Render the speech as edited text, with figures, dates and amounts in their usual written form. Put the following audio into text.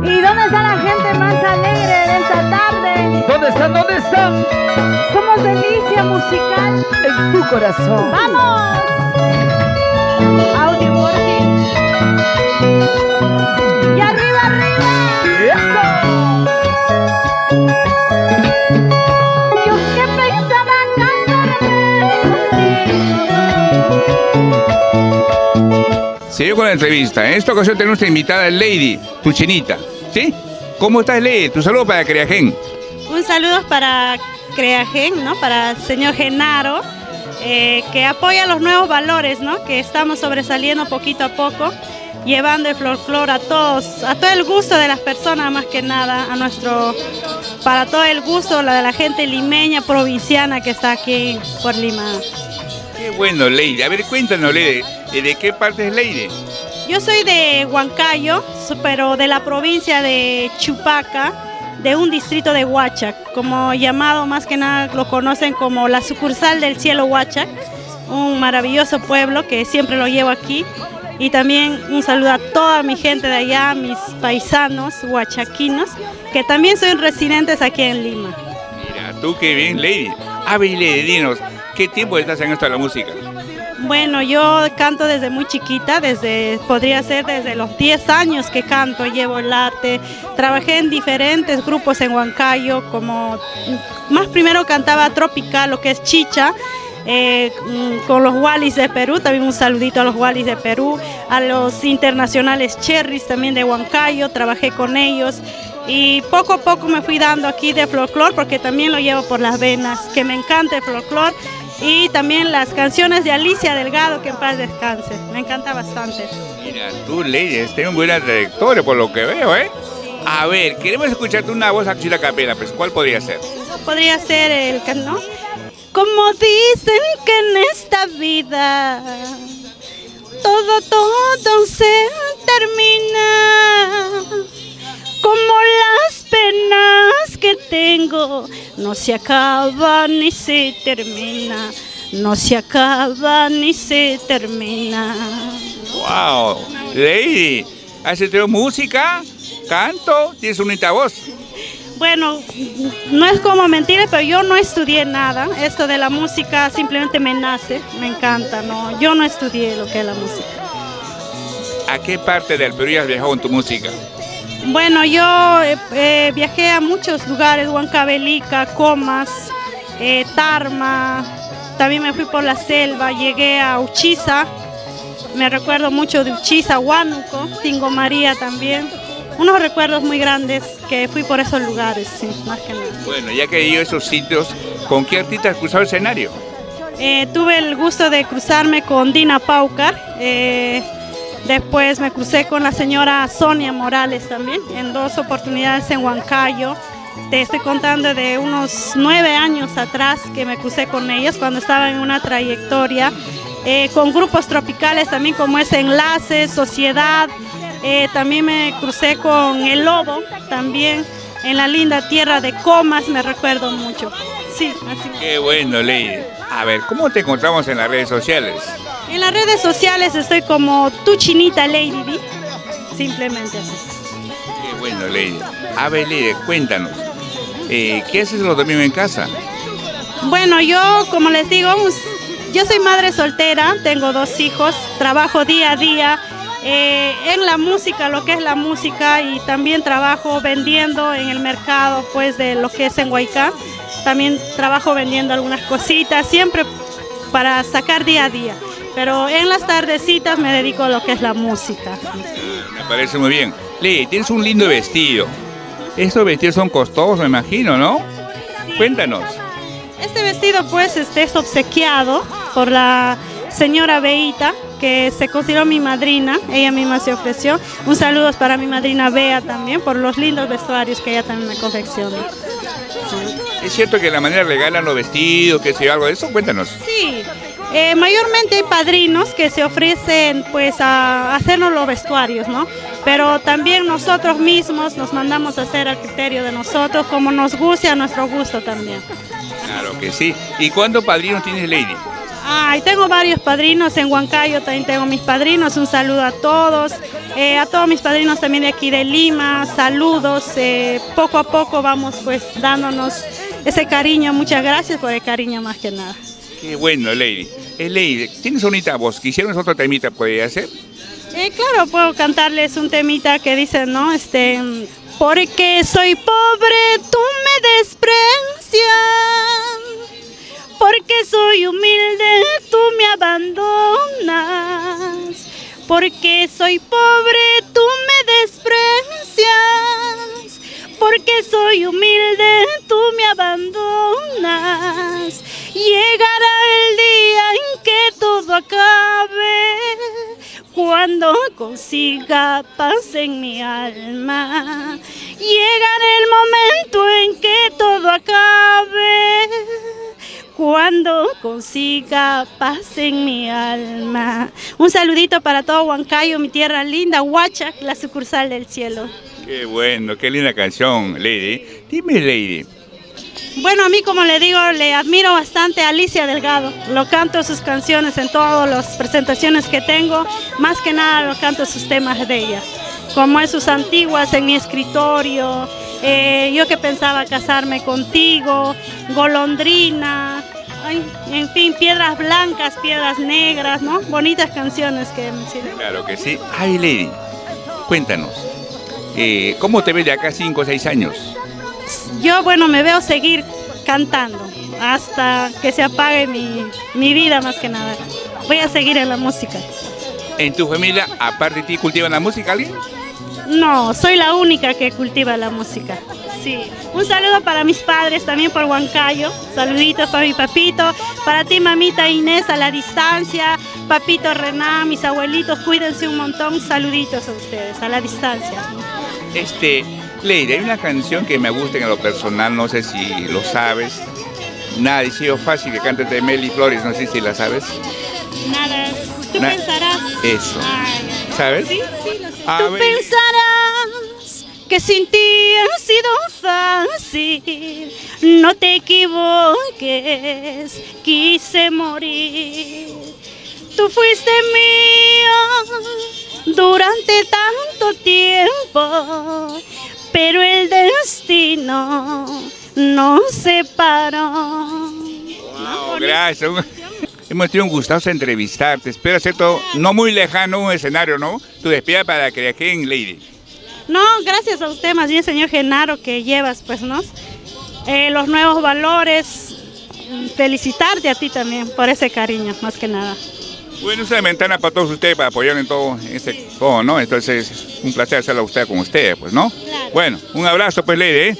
¿Y dónde está la gente más alegre de esta tarde? ¿Dónde están? ¿Dónde están? Somos Delicia Musical. En tu corazón. ¡Vamos! Audio working. ¡Y arriba, arriba! Yo que pensaba casarme. Sigo con la entrevista. En esta ocasión tenemos nuestra invitada Lady, tu chinita. ¿Sí? ¿Cómo estás, Lady? Tu saludo para Creagen. Un saludo para Creagen, ¿no? Para el señor Genaro, que apoya los nuevos valores, ¿no? Que estamos sobresaliendo poquito a poco, llevando el folclore a todos, a todo el gusto de las personas, más que nada, para todo el gusto de la gente limeña, provinciana que está aquí por Lima. Qué bueno, Lady. A ver, cuéntanos, Lady, ¿de qué parte es Lady? Yo soy de Huancayo, pero de la provincia de Chupaca, de un distrito de Huachac, como llamado más que nada lo conocen como la sucursal del cielo Huachac, un maravilloso pueblo que siempre lo llevo aquí. Y también un saludo a toda mi gente de allá, mis paisanos huachaquinos, que también son residentes aquí en Lima. Mira, tú qué bien, Lady. A ver, Lady, dinos, ¿qué tiempo estás en esto de la música? Bueno, yo canto desde muy chiquita, podría ser desde los 10 años que canto, llevo el arte. Trabajé en diferentes grupos en Huancayo, más primero cantaba tropical, lo que es chicha, con los Wallis de Perú, también un saludito a los Wallis de Perú, a los internacionales Cherries también de Huancayo, trabajé con ellos. Y poco a poco me fui dando aquí de folclore, porque también lo llevo por las venas, que me encanta el folclore. Y también las canciones de Alicia Delgado, que en paz descanse, me encanta bastante. Mira, tú, Lady, tienes una buena trayectoria por lo que veo, ¿eh? A ver, queremos escucharte una voz aquí a capela, pues, ¿cuál podría ser? Podría ser el ¿no? Como dicen que en esta vida todo se termina, como las penas que tengo no se acaban ni se termina, no se acaba ni se termina. ¡Wow! Lady, ¿has estudiado música? ¿Canto? ¿Tienes una bonita voz? Bueno, no es como mentir, pero yo no estudié nada. Esto de la música simplemente me nace, me encanta, ¿no? Yo no estudié lo que es la música. ¿A qué parte del Perú has viajado en tu música? Bueno, yo viajé a muchos lugares, Huancavelica, Comas, Tarma, también me fui por la selva, llegué a Uchiza, me recuerdo mucho de Uchiza, Huánuco, Tingo María también, unos recuerdos muy grandes que fui por esos lugares, sí, más que nada. Bueno, ya que he ido a esos sitios, ¿con qué artista has cruzado el escenario? Tuve el gusto de cruzarme con Dina Paucar, después me crucé con la señora Sonia Morales también, en 2 oportunidades en Huancayo. Te estoy contando de unos 9 años atrás que me crucé con ellas cuando estaba en una trayectoria, con grupos tropicales también como es Enlace, Sociedad, también me crucé con El Lobo, también en la linda tierra de Comas, me recuerdo mucho. Sí, así. Qué bueno, Lady. A ver, ¿cómo te encontramos en las redes sociales? En las redes sociales estoy como tu chinita Lady B, simplemente así. Qué bueno, Lady. A ver, Lady, cuéntanos, ¿qué haces los domingos en casa? Bueno, yo, como les digo, yo soy madre soltera, tengo 2 hijos, trabajo día a día en la música, lo que es la música, y también trabajo vendiendo en el mercado, pues, de lo que es en Huaycá. También trabajo vendiendo algunas cositas, siempre para sacar día a día. Pero en las tardecitas me dedico a lo que es la música. Me parece muy bien. Lady, tienes un lindo vestido. Estos vestidos son costosos, me imagino, ¿no? Sí. Cuéntanos. Este vestido, pues, es obsequiado por la señora Beita, que se consideró mi madrina. Ella misma se ofreció. Un saludo para mi madrina Bea también, por los lindos vestuarios que ella también me confecciona. Sí. ¿Es cierto que de la manera regalan los vestidos, que sea algo de eso? Cuéntanos. Sí. Mayormente hay padrinos que se ofrecen, pues, a hacernos los vestuarios, ¿no? Pero también nosotros mismos nos mandamos a hacer al criterio de nosotros, como nos guste, a nuestro gusto también. Claro que sí. ¿Y cuántos padrinos tienes, Lady? Ay, tengo varios padrinos en Huancayo, también tengo mis padrinos, un saludo a todos mis padrinos también de aquí de Lima, saludos, poco a poco vamos pues dándonos ese cariño, muchas gracias por el cariño más que nada. Qué bueno, Lady. Lady, tienes bonita voz, ¿quisieras otro temita podría hacer? Claro, puedo cantarles un temita que dice, ¿no? Porque soy pobre, tú me desprecias. Porque soy humilde, tú me abandonas. Porque soy pobre, tú me desprecias. Porque soy humilde, tú me abandonas. Llegará el día en que todo acabe, cuando consiga paz en mi alma. Llegará el momento en que todo acabe, cuando consiga paz en mi alma. Un saludito para todo Huancayo, mi tierra linda, Huachac, la sucursal del cielo. Qué bueno, qué linda canción, Lady. Dime, Lady. Bueno, a mí, como le digo, le admiro bastante a Alicia Delgado. Lo canto sus canciones en todas las presentaciones que tengo. Más que nada lo canto sus temas de ella. Como es sus antiguas en mi escritorio, yo que pensaba casarme contigo, Golondrina, ay, en fin, Piedras Blancas, Piedras Negras, ¿no? Bonitas canciones que me sirven. Claro que sí. Ay, Lady, cuéntanos, ¿cómo te ves de acá 5 o 6 años? Yo, bueno, me veo seguir cantando hasta que se apague mi vida más que nada. Voy a seguir en la música. ¿En tu familia, aparte de ti, cultivan la música alguien? No, soy la única que cultiva la música. Sí. Un saludo para mis padres también por Huancayo. Saluditos para mi papito, para ti mamita Inés a la distancia, papito Renan, mis abuelitos, cuídense un montón. Saluditos a ustedes a la distancia. Lady, hay una canción que me gusta en lo personal, no sé si lo sabes. Nada, deseo fácil que cantes de Meli Flores, no sé si la sabes. Nada, tú pensarás. Eso. Ay, ¿Sabes? Sí, lo sé. A Tú ver. pensarás que sin ti ha sido fácil. No te equivoques, quise morir. Tú fuiste mío durante tanto tiempo, pero el destino nos separó. Wow, gracias. Hemos tenido un gustazo entrevistarte. Espero hacer todo no muy lejano un escenario, ¿no? Tu despida para que aquí en Lady. No, gracias a usted, más bien, señor Genaro, que llevas, pues, ¿no? Los nuevos valores. Felicitarte a ti también por ese cariño, más que nada. Bueno, esa ventana para todos ustedes, para apoyar en todo, ¿no? Entonces, un placer hacerlo a usted con ustedes, pues, ¿no? Claro. Bueno, un abrazo, pues, Lady, ¿eh?